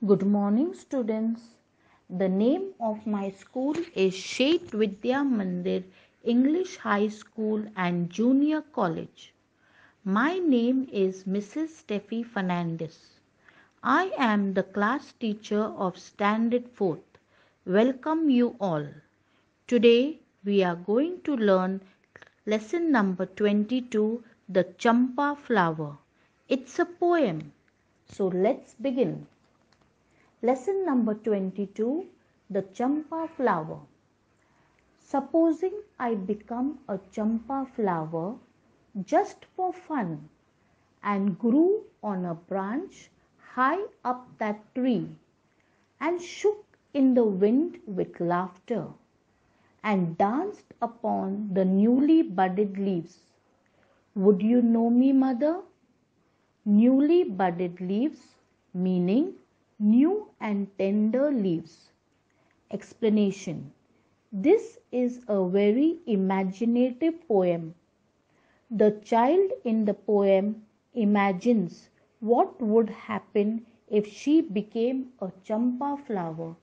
Good morning, students. The name of my school is Shet Vidya Mandir English High School and Junior College. My name is Mrs. Steffi Fernandez. I am the class teacher of Standard 4th. Welcome you all. Today we are going to learn lesson number 22, The Champa Flower. It's a poem. So let's begin. Lesson number 22, The Champa Flower. Supposing I become a champa flower just for fun and grew on a branch high up that tree and shook in the wind with laughter and danced upon the newly budded leaves. Would you know me, mother? Newly budded leaves meaning new and tender leaves. Explanation. This is a very imaginative poem. The child in the poem imagines what would happen if she became a champa flower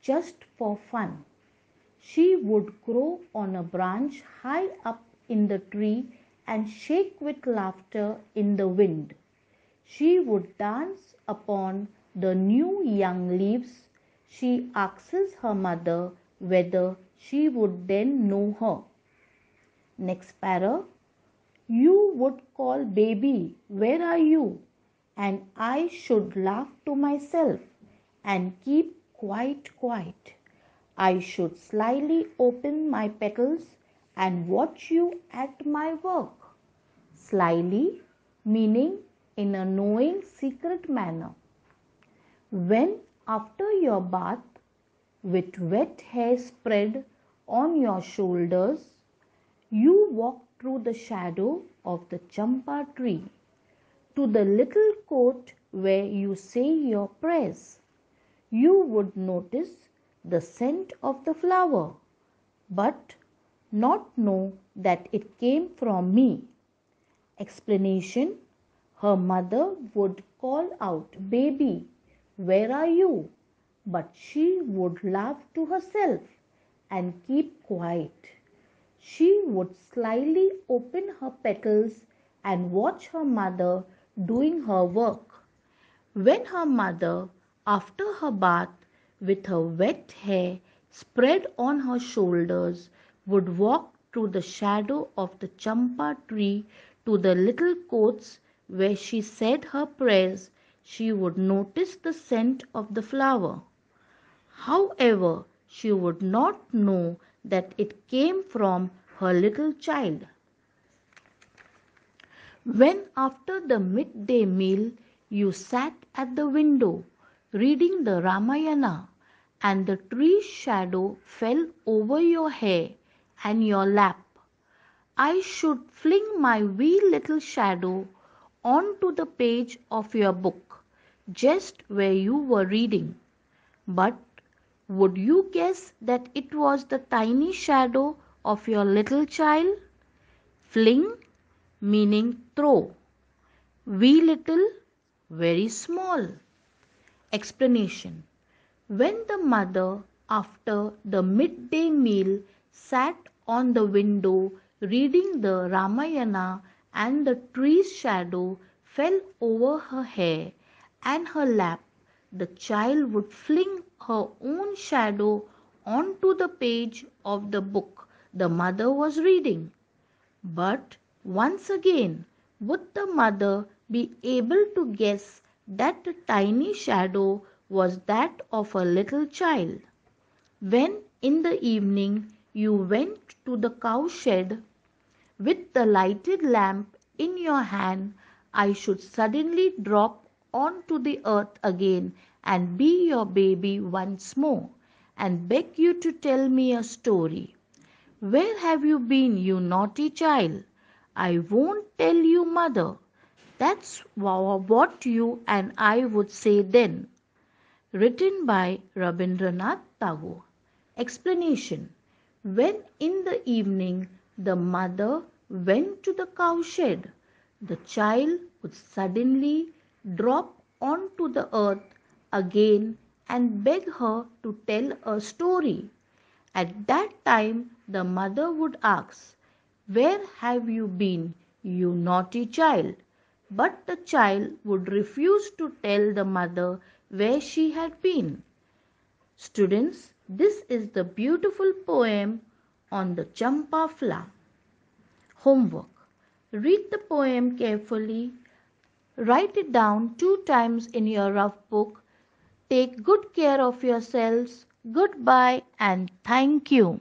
just for fun. She would grow on a branch high up in the tree and shake with laughter in the wind. She would dance upon the new young leaves. She asks her mother whether she would then know her. Next para. You would call, baby, where are you? And I should laugh to myself and keep quite quiet. I should slyly open my petals and watch you at my work. Slyly meaning in a knowing secret manner. When after your bath, with wet hair spread on your shoulders, you walk through the shadow of the champa tree to the little court where you say your prayers, you would notice the scent of the flower, but not know that it came from me. Explanation. Her mother would call out, baby, where are you? But she would laugh to herself and keep quiet. She would slyly open her petals and watch her mother doing her work. When her mother, after her bath, with her wet hair spread on her shoulders, would walk through the shadow of the champa tree to the little courts where she said her prayers, she would notice the scent of the flower. However, she would not know that it came from her little child. When after the midday meal you sat at the window reading the Ramayana and the tree's shadow fell over your hair and your lap, I should fling my wee little shadow onto the page of your book, just where you were reading. But would you guess that it was the tiny shadow of your little child? Fling meaning throw. Wee little, very small. Explanation. When the mother, after the midday meal, sat on the window reading the Ramayana and the tree's shadow fell over her hair and her lap, the child would fling her own shadow onto the page of the book the mother was reading. But once again, would the mother be able to guess that the tiny shadow was that of a little child? When in the evening you went to the cowshed with the lighted lamp in your hand, I should suddenly drop onto the earth again and be your baby once more and beg you to tell me a story. Where have you been, you naughty child? I won't tell you, mother. That's what you and I would say then. Written by Rabindranath Tagore. Explanation. When in the evening the mother went to the cowshed, the child would suddenly drop onto the earth again and beg her to tell a story. At that time, the mother would ask, "Where have you been, you naughty child?" But the child would refuse to tell the mother where she had been. Students, this is the beautiful poem on the Champa Flower. Homework. Read the poem carefully. Write it down 2 times in your rough book. Take good care of yourselves. Goodbye and thank you.